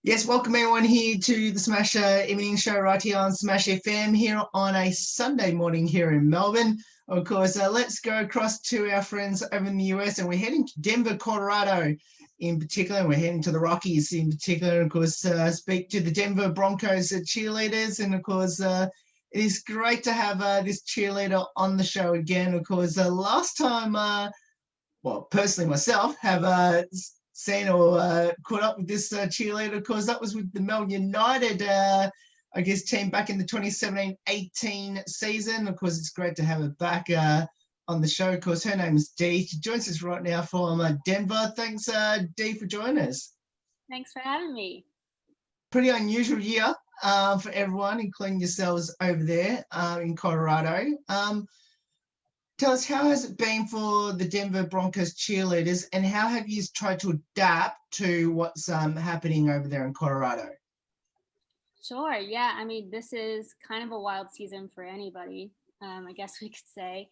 Yes, welcome everyone here to the Smash Evening Show right here on Smash FM here on a Sunday morning here in Melbourne. Of course, let's go across to our friends over in the US, and we're heading to Denver, Colorado in particular, and we're heading to the Rockies in particular, and of course, speak to the Denver Broncos cheerleaders, and of course, it is great to have this cheerleader on the show again. Of course, last time, well, personally myself, have seen or caught up with this cheerleader because that was with the Melbourne United, I guess, team back in the 2017-18 season. Of course, it's great to have her back on the show. Of course, her name is Dee. She joins us right now from Denver. Thanks, Dee, for joining us. Thanks for having me. Pretty unusual year for everyone, including yourselves over there in Colorado. Tell us, how has it been for the Denver Broncos cheerleaders, and how have you tried to adapt to what's happening over there in Colorado? Sure. Yeah. I mean, this is kind of a wild season for anybody, I guess we could say.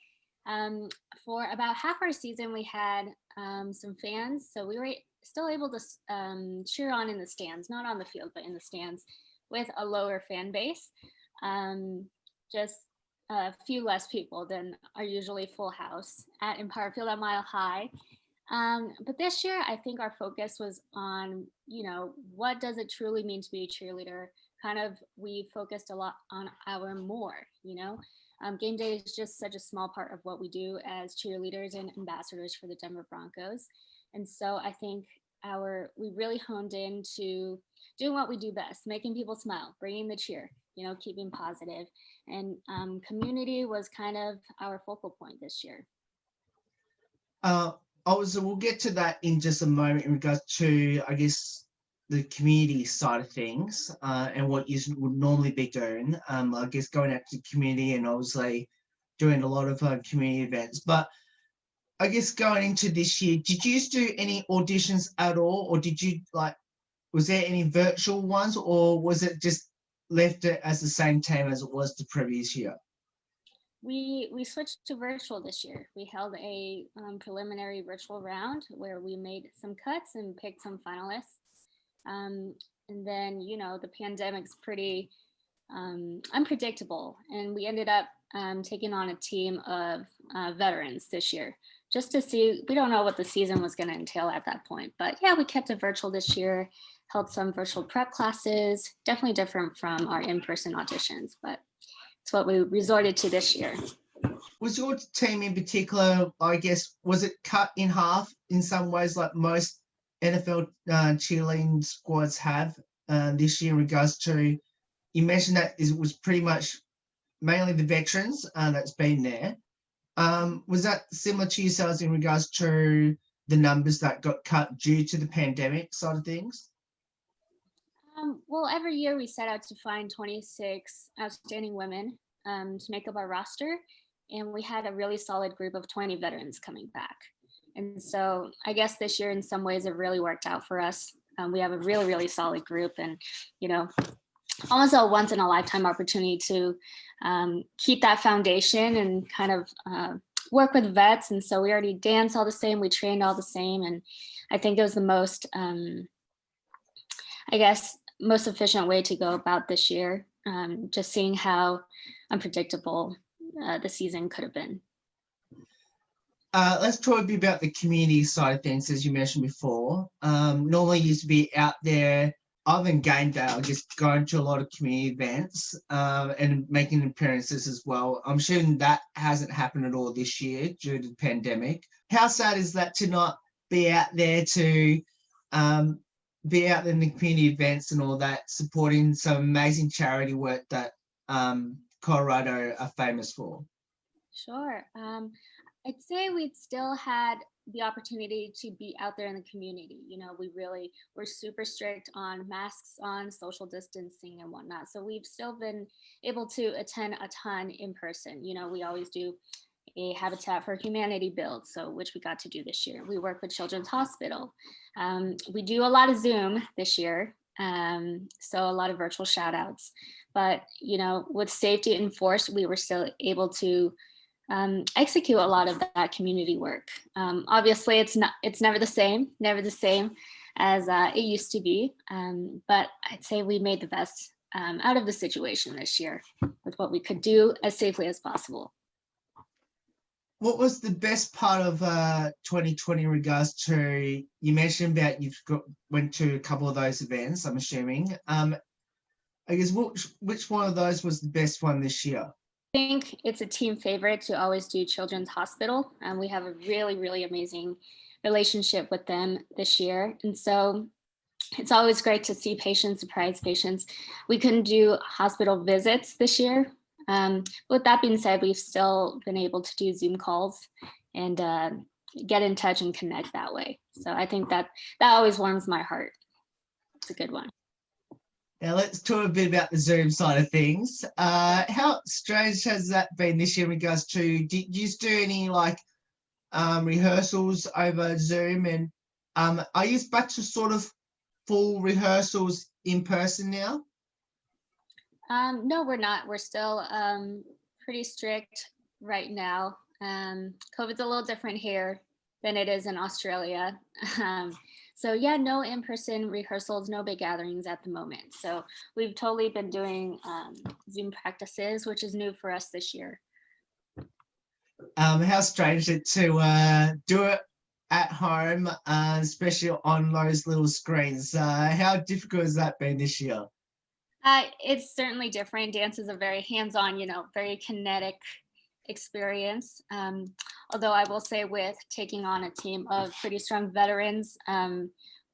For about half our season, we had some fans. So we were still able to cheer on in the stands, not on the field, but in the stands with a lower fan base. Just a few less people than our usually full house at Empire Field at Mile High. But this year, I think our focus was on, what does it truly mean to be a cheerleader? Kind of, we focused a lot on our more, Game day is just such a small part of what we do as cheerleaders and ambassadors for the Denver Broncos. And so I think we really honed into doing what we do best, making people smile, bringing the cheer, keeping positive. And community was kind of our focal point this year. We'll get to that in just a moment in regards to, I guess, the community side of things and what you would normally be doing. I guess going out to the community and obviously doing a lot of community events. But I guess going into this year, did you do any auditions at all, or did you was there any virtual ones, or was it just left it as the same team as it was the previous year? We switched to virtual this year. We held a preliminary virtual round where we made some cuts and picked some finalists. And then, the pandemic's pretty unpredictable. And we ended up taking on a team of veterans this year just to see. We don't know what the season was going to entail at that point. But yeah, we kept it virtual this year, held some virtual prep classes, definitely different from our in-person auditions, but it's what we resorted to this year. Was your team in particular, I guess, was it cut in half in some ways like most NFL cheerleading squads have this year in regards to, you mentioned that it was pretty much mainly the veterans that's been there. Was that similar to yourselves in regards to the numbers that got cut due to the pandemic side of things? Well, every year we set out to find 26 outstanding women to make up our roster, and we had a really solid group of 20 veterans coming back. And so I guess this year in some ways it really worked out for us. We have a really, really solid group, and, almost a once in a lifetime opportunity to keep that foundation and kind of work with vets. And so we already danced all the same, we trained all the same, and I think it was the most, most efficient way to go about this year, just seeing how unpredictable the season could have been. Let's talk a bit about the community side of things, as you mentioned before. Normally you used to be out there, other than game day, I guess going to a lot of community events and making appearances as well. I'm sure that hasn't happened at all this year due to the pandemic. How sad is that to not be out there to be out in the community events and all that, supporting some amazing charity work that Colorado are famous for? Sure. I'd say we'd still had the opportunity to be out there in the community. We're super strict on masks on, social distancing and whatnot. So we've still been able to attend a ton in person. We always do a Habitat for Humanity build, which we got to do this year. We work with Children's Hospital. We do a lot of Zoom this year, so a lot of virtual shout outs. But, with safety enforced, we were still able to execute a lot of that community work. Obviously, it's never the same. as it used to be. But I'd say we made the best out of the situation this year with what we could do as safely as possible. What was the best part of 2020 in regards to, you mentioned about went to a couple of those events, I'm assuming. I guess which one of those was the best one this year? I think it's a team favorite to always do Children's Hospital. We have a really, really amazing relationship with them this year. And so it's always great to see patients, surprise patients. We couldn't do hospital visits this year. With that being said, we've still been able to do Zoom calls and get in touch and connect that way. So I think that always warms my heart. It's a good one. Now let's talk a bit about the Zoom side of things. How strange has that been this year in regards to, did you do any like rehearsals over Zoom, and are you back to sort of full rehearsals in person now? No, we're not. We're still pretty strict right now. COVID's a little different here than it is in Australia. So yeah, no in-person rehearsals, no big gatherings at the moment. So we've totally been doing Zoom practices, which is new for us this year. How strange is it to do it at home, especially on those little screens? How difficult has that been this year? It's certainly different. Dance is a very hands-on, very kinetic experience. Although I will say, with taking on a team of pretty strong veterans,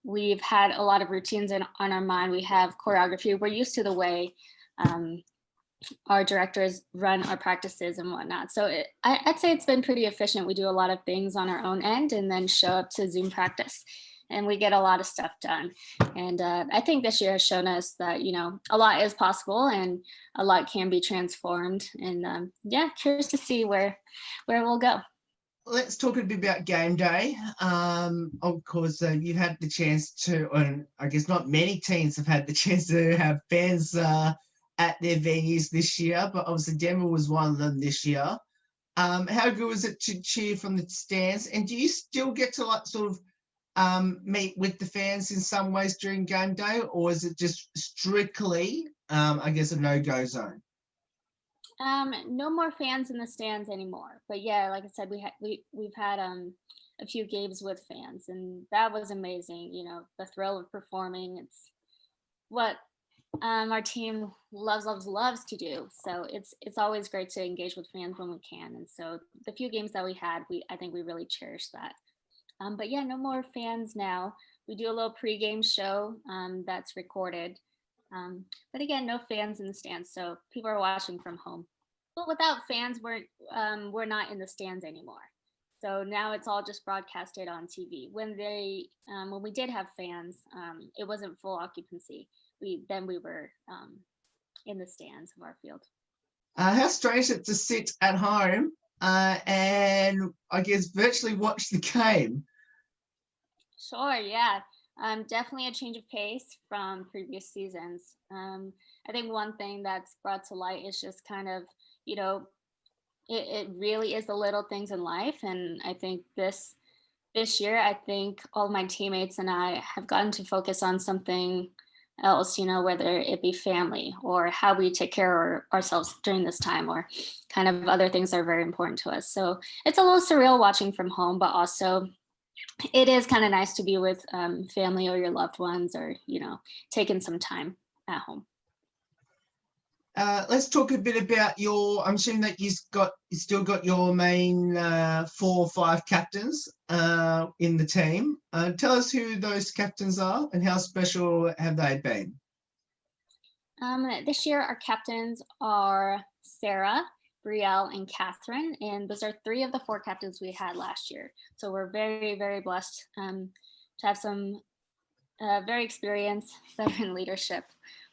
we've had a lot of routines on our mind. We have choreography. We're used to the way our directors run our practices and whatnot. So I'd say it's been pretty efficient. We do a lot of things on our own end and then show up to Zoom practice, and we get a lot of stuff done. And I think this year has shown us that, a lot is possible and a lot can be transformed. And yeah, curious to see where we'll go. Let's talk a bit about game day. Of course, you've had the chance to, and I guess not many teams have had the chance to have fans at their venues this year, but obviously Denver was one of them this year. How good was it to cheer from the stands? And do you still get to like sort of meet with the fans in some ways during game day, or is it just strictly, I guess, a no-go zone? No more fans in the stands anymore. But yeah, like I said, we've had a few games with fans, and that was amazing. The thrill of performing. It's what our team loves to do. So it's always great to engage with fans when we can. And so the few games that we had, I think we really cherished that. But yeah, no more fans now. We do a little pregame show that's recorded. But again, no fans in the stands, so people are watching from home. But without fans, we're not in the stands anymore. So now it's all just broadcasted on TV. When we did have fans, it wasn't full occupancy. We were in the stands of our field. How strange it to sit at home and I guess virtually watch the game. Sure, yeah. Definitely a change of pace from previous seasons. I think one thing that's brought to light is just kind of, it really is the little things in life. And I think this year, I think all of my teammates and I have gotten to focus on something else, whether it be family or how we take care of ourselves during this time, or kind of other things that are very important to us. So it's a little surreal watching from home, but also it is kind of nice to be with family or your loved ones, or, taking some time at home. Let's talk a bit about I'm assuming that you still got your main 4 or 5 captains in the team. Tell us who those captains are and how special have they been? This year, our captains are Sarah, Brielle, and Catherine, and those are 3 of the 4 captains we had last year. So we're very, very blessed to have some very experienced veteran leadership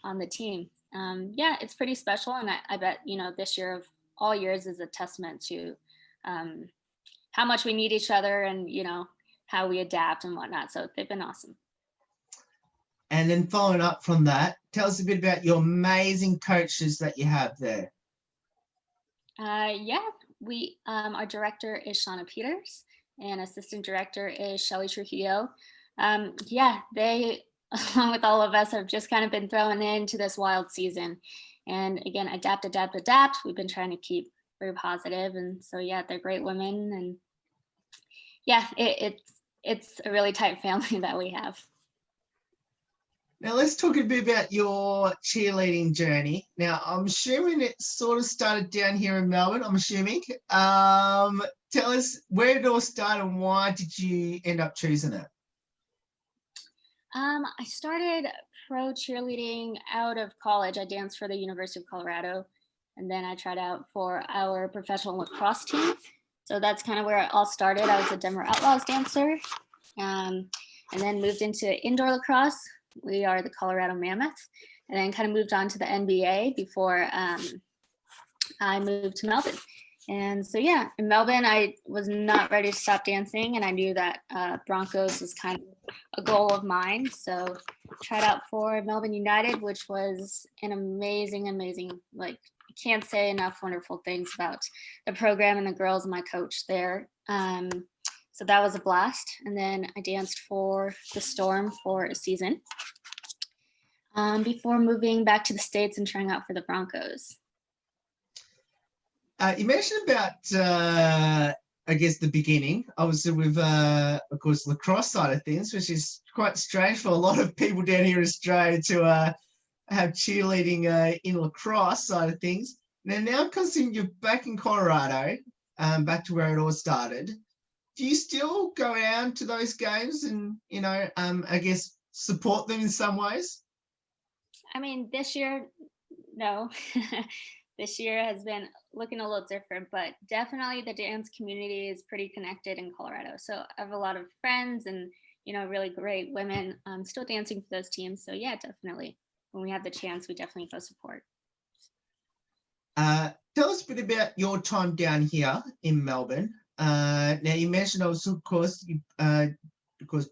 on the team. Yeah, it's pretty special, and I bet this year of all years is a testament to how much we need each other, and how we adapt and whatnot. So they've been awesome. And then following up from that, tell us a bit about your amazing coaches that you have there. Yeah, our director is Shauna Peters, and assistant director is Shelly Trujillo. Yeah, they, along with all of us, have just kind of been thrown into this wild season. And again, adapt, adapt, adapt. We've been trying to keep very positive, and so yeah, they're great women, and yeah, it's a really tight family that we have. Now let's talk a bit about your cheerleading journey. Now I'm assuming it sort of started down here in Melbourne. I'm assuming. Tell us where did it all start and why did you end up choosing it? I started pro cheerleading out of college. I danced for the University of Colorado, and then I tried out for our professional lacrosse team. So that's kind of where it all started. I was a Denver Outlaws dancer, and then moved into indoor lacrosse. We are the Colorado Mammoth, and then kind of moved on to the NBA before I moved to Melbourne. And so, yeah, in Melbourne, I was not ready to stop dancing, and I knew that Broncos was kind of a goal of mine. So tried out for Melbourne United, which was an amazing, like, I can't say enough wonderful things about the program and the girls and my coach there. So that was a blast. And then I danced for the Storm for a season before moving back to the States and trying out for the Broncos. You mentioned about, I guess, the beginning, obviously with, of course, lacrosse side of things, which is quite strange for a lot of people down here in Australia to have cheerleading in lacrosse side of things. Now considering you're back in Colorado, back to where it all started, do you still go out to those games and, I guess, support them in some ways? I mean, this year, no. This year has been looking a little different, but definitely the dance community is pretty connected in Colorado. So I have a lot of friends and, really great women still dancing for those teams. So yeah, definitely. When we have the chance, we definitely go support. Tell us a bit about your time down here in Melbourne. Now you mentioned also, of course,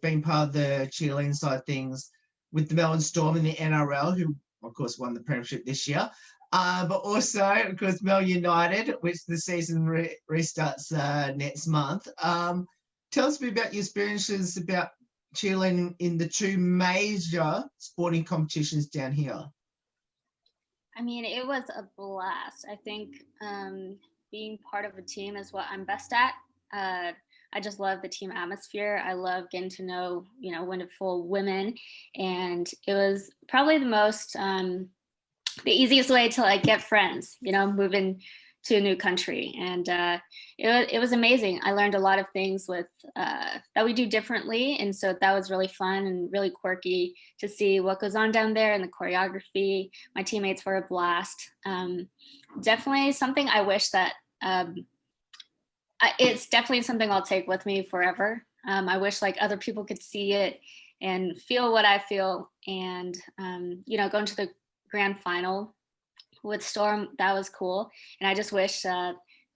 being part of the cheerleading side of things with the Melbourne Storm in the NRL, who of course won the premiership this year. But also, of course, Melbourne United, which the season restarts next month. Tell us a bit about your experiences about cheerleading in the two major sporting competitions down here. I mean, it was a blast. I think being part of a team is what I'm best at. I just love the team atmosphere. I love getting to know, wonderful women. And it was probably the easiest way to like get friends, moving to a new country. And it was amazing. I learned a lot of things that we do differently. And so that was really fun and really quirky to see what goes on down there and the choreography. My teammates were a blast. Definitely something I wish that it's definitely something I'll take with me forever. I wish like other people could see it and feel what I feel, and going to the grand final with Storm, that was cool. And I just wish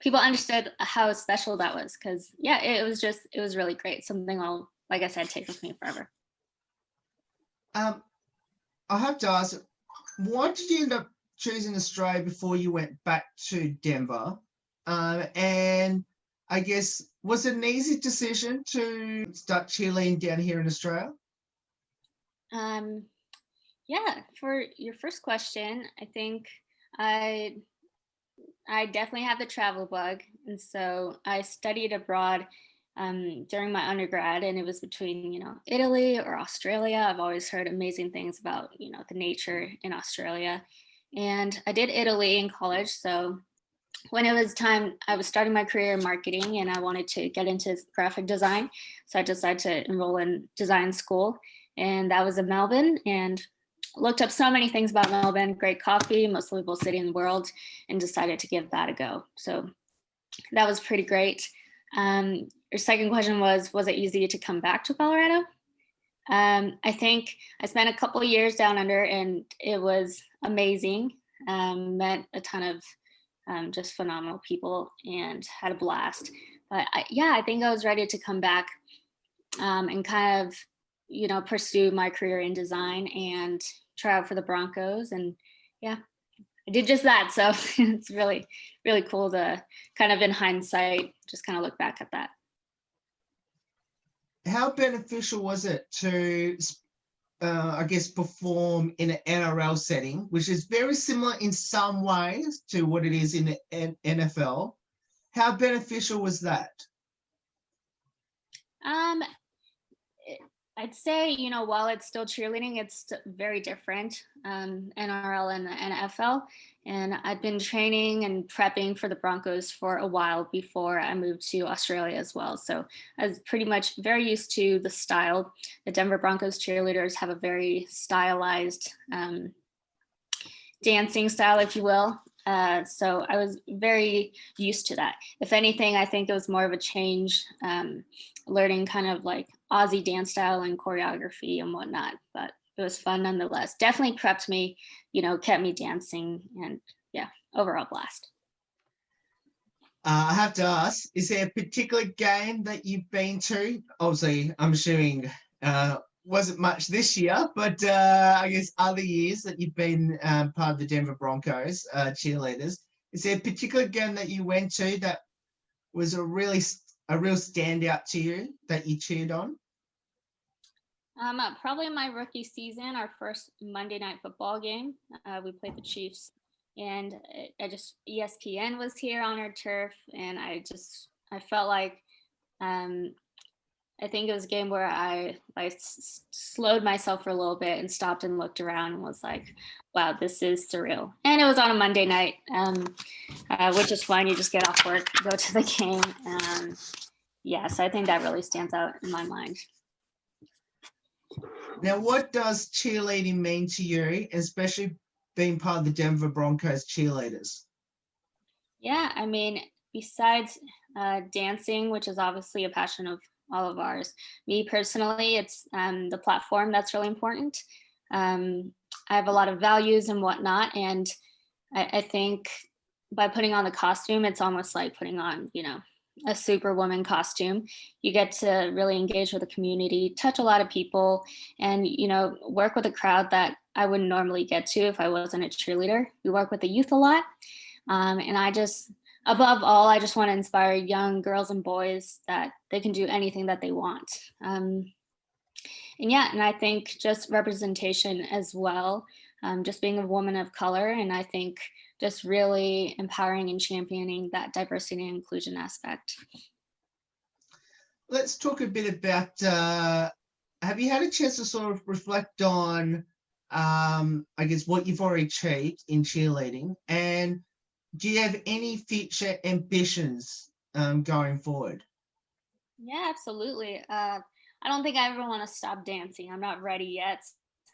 people understood how special that was, because yeah, it was really great. Something I'll, like I said, take with me forever. I have to ask, why did you end up choosing Australia before you went back to Denver? And I guess, was it an easy decision to start cheerleading down here in Australia? Yeah, for your first question, I think I definitely have the travel bug, and so I studied abroad during my undergrad, and it was between Italy or Australia. I've always heard amazing things about the nature in Australia, and I did Italy in college. So when it was time, I was starting my career in marketing, and I wanted to get into graphic design, so I decided to enroll in design school, and that was in Melbourne. And looked up so many things about Melbourne, great coffee, most livable city in the world, and decided to give that a go. So that was pretty great. Your second question was it easy to come back to Colorado? I think I spent a couple of years down under, and it was amazing. Met a ton of just phenomenal people and had a blast. But I think I was ready to come back and kind of pursue my career in design and try out for the Broncos. And yeah, I did just that. So it's really, really cool to kind of in hindsight, just kind of look back at that. how beneficial was it to, I guess, perform in an NRL setting, which is very similar in some ways to what it is in the NFL? How beneficial was that? Um, I'd say, while it's still cheerleading, it's very different, NRL and the NFL. And I've been training and prepping for the Broncos for a while before I moved to Australia as well. So I was pretty much very used to the style. The Denver Broncos cheerleaders have a very stylized dancing style, if you will. So I was very used to that. If anything, I think it was more of a change, learning kind of like Aussie dance style and choreography and whatnot. But it was fun nonetheless. Definitely prepped me, kept me dancing, and yeah, overall blast. I have to ask, is there a particular game that you've been to? Obviously, I'm assuming wasn't much this year, but I guess other years that you've been part of the Denver Broncos cheerleaders. Is there a particular game that you went to that was a real standout to you that you cheered on? Probably my rookie season, our first Monday Night Football game. We played the Chiefs, and ESPN was here on our turf, and I felt like, I think it was a game where I slowed myself for a little bit and stopped and looked around and was like, wow, this is surreal. And it was on a Monday night, which is fine. You just get off work, go to the game. So I think that really stands out in my mind. Now, what does cheerleading mean to you, especially being part of the Denver Broncos cheerleaders? Yeah, I mean, besides dancing, which is obviously a passion of all of ours, me personally, it's the platform that's really important. I have a lot of values and whatnot, and I think by putting on the costume, it's almost like putting on, a superwoman costume. You get to really engage with the community, touch a lot of people, and, work with a crowd that I wouldn't normally get to if I wasn't a cheerleader. We work with the youth a lot. And above all, I just want to inspire young girls and boys that they can do anything that they want. And I think just representation as well, just being a woman of color, and I think just really empowering and championing that diversity and inclusion aspect. Let's talk a bit about, have you had a chance to sort of reflect on, I guess, what you've already achieved in cheerleading, and do you have any future ambitions going forward? Yeah, absolutely. I don't think I ever want to stop dancing. I'm not ready yet.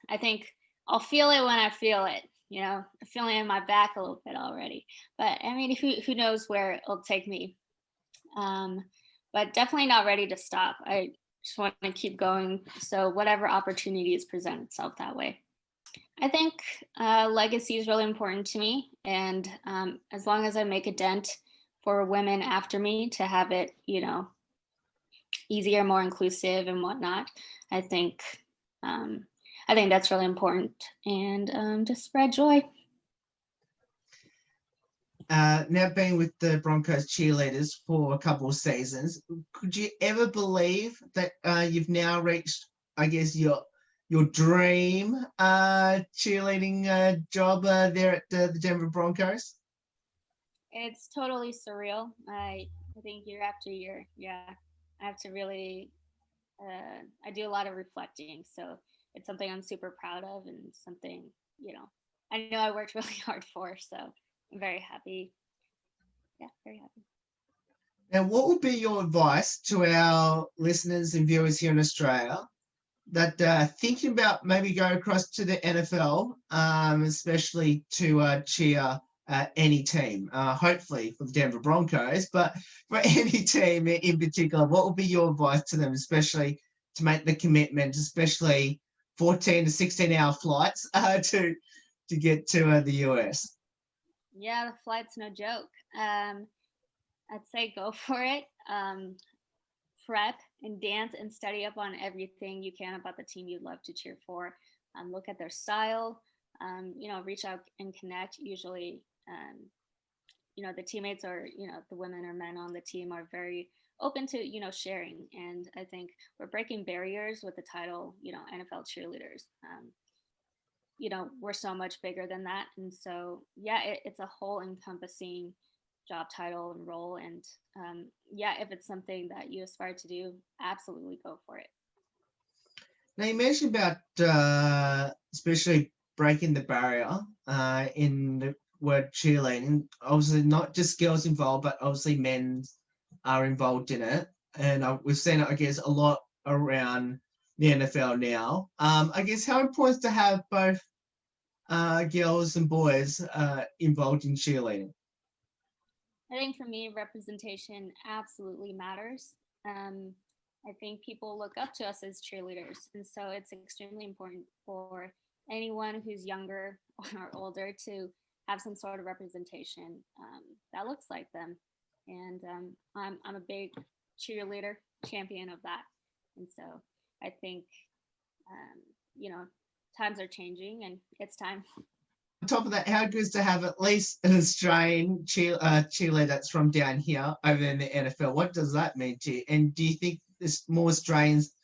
I think I'll feel it when I feel it. I'm feeling it in my back a little bit already. But I mean, who knows where it'll take me? But definitely not ready to stop. I just want to keep going. So whatever opportunities present itself that way. I think legacy is really important to me, and as long as I make a dent for women after me to have it, easier, more inclusive, and whatnot, I think that's really important, and just spread joy. Now being with the Broncos cheerleaders for a couple of seasons, could you ever believe that you've now reached, I guess, your dream cheerleading job there at the Denver Broncos? It's totally surreal. I think year after year, yeah, I have to really, I do a lot of reflecting. So it's something I'm super proud of, and something, I know I worked really hard for. So I'm very happy. Yeah, very happy. Now, what would be your advice to our listeners and viewers here in Australia that thinking about maybe going across to the NFL, especially to cheer any team, hopefully for the Denver Broncos, but for any team in particular, what would be your advice to them, especially to make the commitment, especially 14 to 16-hour flights to get to the US? Yeah, the flight's no joke. I'd say go for it. Prep and dance and study up on everything you can about the team you'd love to cheer for. Look at their style, reach out and connect. Usually, the teammates, or, the women or men on the team are very open to, sharing. And I think we're breaking barriers with the title, NFL cheerleaders. We're so much bigger than that. And so, yeah, it's a whole encompassing job title and role. And yeah, if it's something that you aspire to do, absolutely go for it. Now, you mentioned about especially breaking the barrier in the word cheerleading. Obviously, not just girls involved, but obviously men are involved in it. And we've seen it, I guess, a lot around the NFL now. I guess how important is to have both girls and boys involved in cheerleading? I think for me, representation absolutely matters. I think people look up to us as cheerleaders. And so it's extremely important for anyone who's younger or older to have some sort of representation that looks like them. And I'm a big cheerleader champion of that. And so I think, um, you know, times are changing and it's time. On top of that, how good is to have at least an Australian cheerleader that's from down here over in the NFL? What does that mean to you? And do you think there's more Australians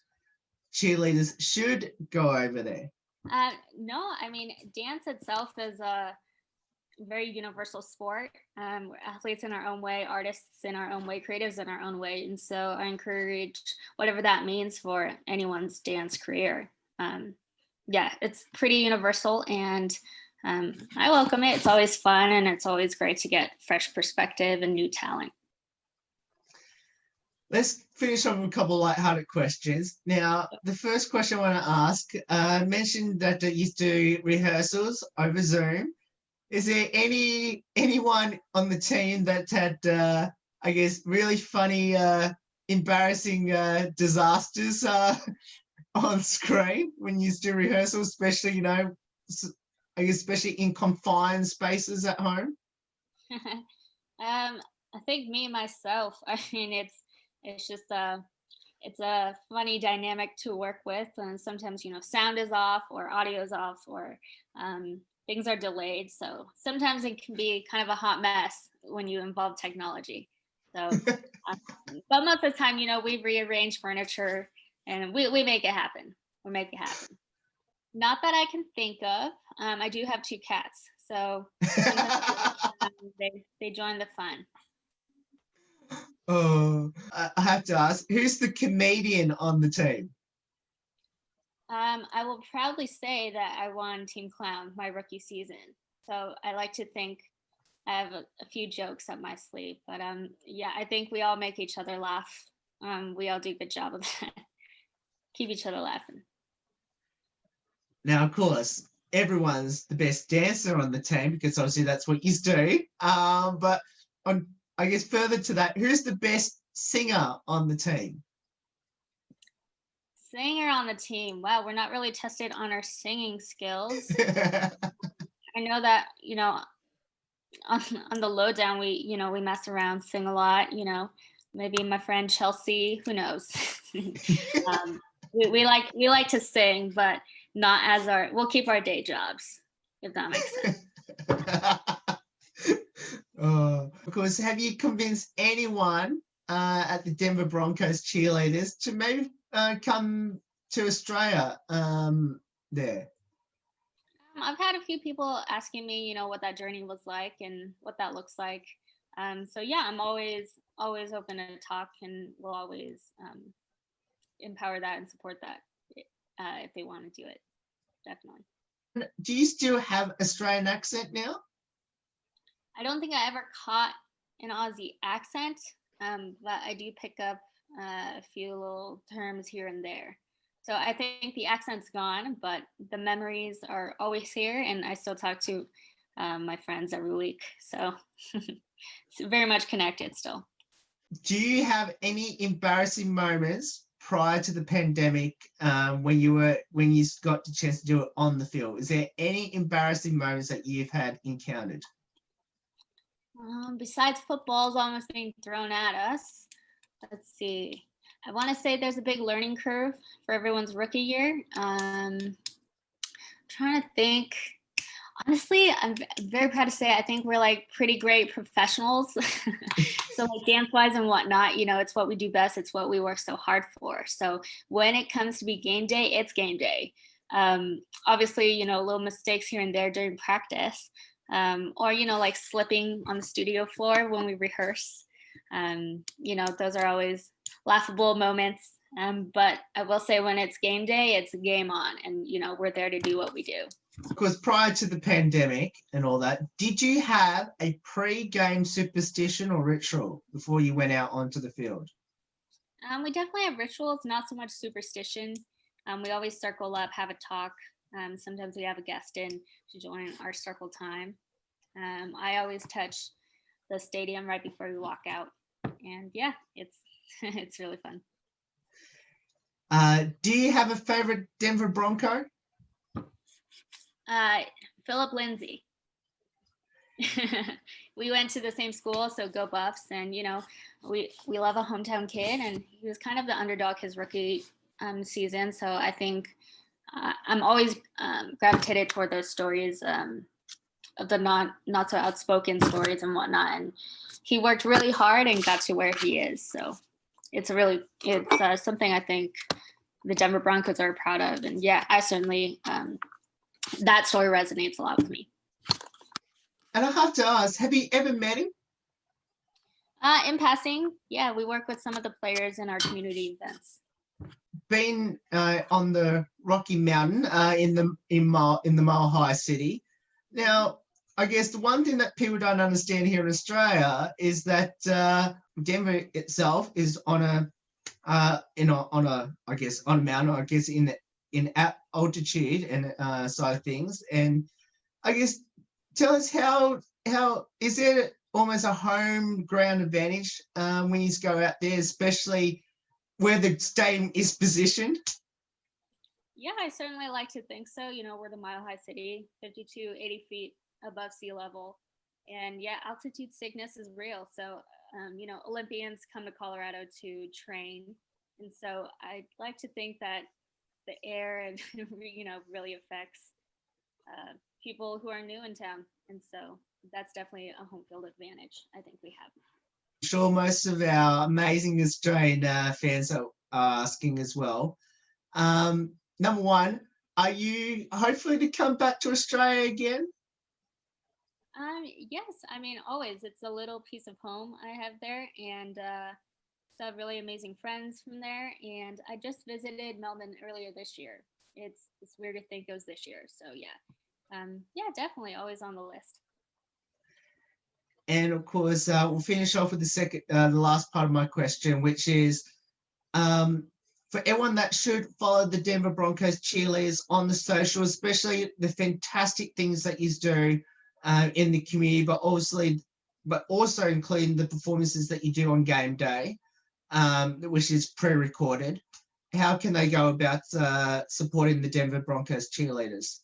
cheerleaders should go over there? No, I mean, dance itself is a very universal sport. We're athletes in our own way, artists in our own way, creatives in our own way. And so I encourage whatever that means for anyone's dance career. Yeah, it's pretty universal and I welcome it. It's always fun and it's always great to get fresh perspective and new talent. Let's finish off with a couple of lighthearted questions. Now, the first question I want to ask, mentioned that you do rehearsals over Zoom. Is there anyone on the team that had, I guess, really funny, embarrassing disasters on screen when you do rehearsals, especially, I guess, especially in confined spaces at home? I think me myself, I mean, it's just it's a funny dynamic to work with, and sometimes sound is off or audio is off or things are delayed, so sometimes it can be kind of a hot mess when you involve technology. So but most of the time, we rearrange furniture and we make it happen. We make it happen. Not that I can think of. I do have two cats, so they join the fun. Oh, I have to ask, who's the comedian on the team? I will proudly say that I won Team Clown my rookie season. So I like to think I have a few jokes up my sleeve. But yeah, I think we all make each other laugh. We all do a good job of that. Keep each other laughing. Now, of course, everyone's the best dancer on the team because obviously that's what you do. But I guess further to that, who's the best singer on the team? Singer on the team. Wow, we're not really tested on our singing skills. I know that, on the lowdown, we mess around, sing a lot, maybe my friend Chelsea, who knows? We like to sing, but not as we'll keep our day jobs, if that makes sense. Of course, have you convinced anyone at the Denver Broncos Cheerleaders to maybe come to Australia there? I've had a few people asking me, what that journey was like and what that looks like. So yeah, I'm always open to talk, and we'll always empower that and support that if they want to do it. Definitely. Do you still have Australian accent now? I don't think I ever caught an Aussie accent, but I do pick up a few little terms here and there. So I think the accent's gone, but the memories are always here, and I still talk to my friends every week. So it's very much connected still. Do you have any embarrassing moments prior to the pandemic when you got the chance to do it on the field? Is there any embarrassing moments that you've had encountered? Besides footballs almost being thrown at us, let's see. I want to say there's a big learning curve for everyone's rookie year. Trying to think. Honestly, very proud to say I think we're like pretty great professionals. So like dance wise and whatnot, it's what we do best. It's what we work so hard for. So when it comes to be game day, it's game day. Obviously, little mistakes here and there during practice, or like slipping on the studio floor when we rehearse. Those are always laughable moments. But I will say when it's game day, it's game on, and we're there to do what we do. Of course, prior to the pandemic and all that, did you have a pre-game superstition or ritual before you went out onto the field? We definitely have rituals, not so much superstition. We always circle up, have a talk. Sometimes we have a guest in to join our circle time. I always touch the stadium right before we walk out, and yeah, it's it's really fun. Do you have a favorite Denver Bronco? Philip Lindsay. We went to the same school, so go Buffs, and we love a hometown kid, and he was kind of the underdog his rookie season. So I think I'm always gravitated toward those stories of the not so outspoken stories and whatnot. And he worked really hard and got to where he is. So it's something I think the Denver Broncos are proud of. And yeah, I certainly that story resonates a lot with me. And I have to ask, have you ever met him? In passing, yeah, we work with some of the players in our community events. Been on the Rocky Mountain in Mile High City. Now, I guess the one thing that people don't understand here in Australia is that Denver itself is on a mountain, I guess in altitude and side of things. And I guess tell us how is there almost a home ground advantage when you go out there, especially where the stadium is positioned? Yeah, I certainly like to think so. We're the Mile High City, 80 feet above sea level. And yeah, altitude sickness is real. So, Olympians come to Colorado to train. And so I like to think that the air, really affects people who are new in town. And so that's definitely a home field advantage I think we have. I'm sure most of our amazing Australian fans are asking as well. Number one, are you hopefully to come back to Australia again? Yes, always. It's a little piece of home I have there, and still have really amazing friends from there. And I just visited Melbourne earlier this year. It's weird to think it was this year. So yeah, definitely always on the list. And of course, we'll finish off with the last part of my question, which is for everyone that should follow the Denver Broncos cheerleaders on the social, especially the fantastic things that you do in the community, but also including the performances that you do on game day, which is pre-recorded. How can they go about supporting the Denver Broncos cheerleaders?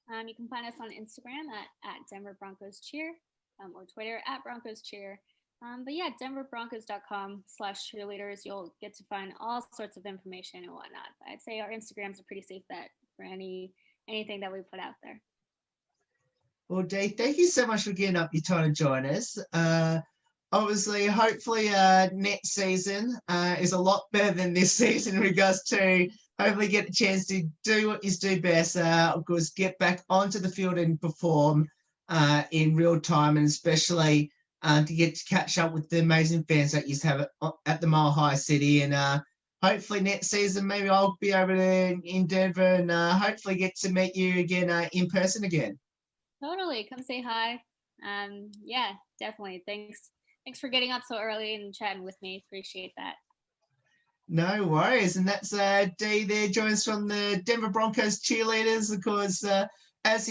You can find us on Instagram at Denver Broncos Cheer, or Twitter at Broncos Cheer. But yeah, denverbroncos.com/cheerleaders, you'll get to find all sorts of information and whatnot. But I'd say our Instagram's a pretty safe bet for anything that we put out there. Well, Dee, thank you so much for getting up your time to join us. Obviously, hopefully next season is a lot better than this season in regards to hopefully get a chance to do what you do best. Of course, get back onto the field and perform in real time, and especially to get to catch up with the amazing fans that you have at the Mile High City. And hopefully next season, maybe I'll be over there in Denver and hopefully get to meet you again in person again. Totally. Come say hi. Yeah, definitely. Thanks for getting up so early and chatting with me. Appreciate that. No worries. And that's Dee there, joins from the Denver Broncos cheerleaders. Of course, as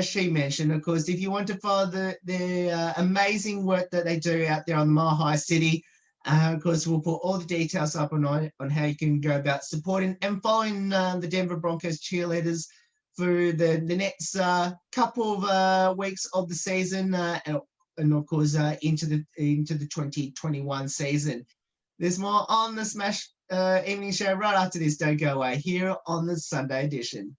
she mentioned, of course, if you want to follow the amazing work that they do out there on the Mile High City, of course, we'll put all the details up on how you can go about supporting and following the Denver Broncos cheerleaders for the next couple of weeks of the season, and of course into the 2021 season. There's more on the Smash Evening Show right after this. Don't go away here on the Sunday edition.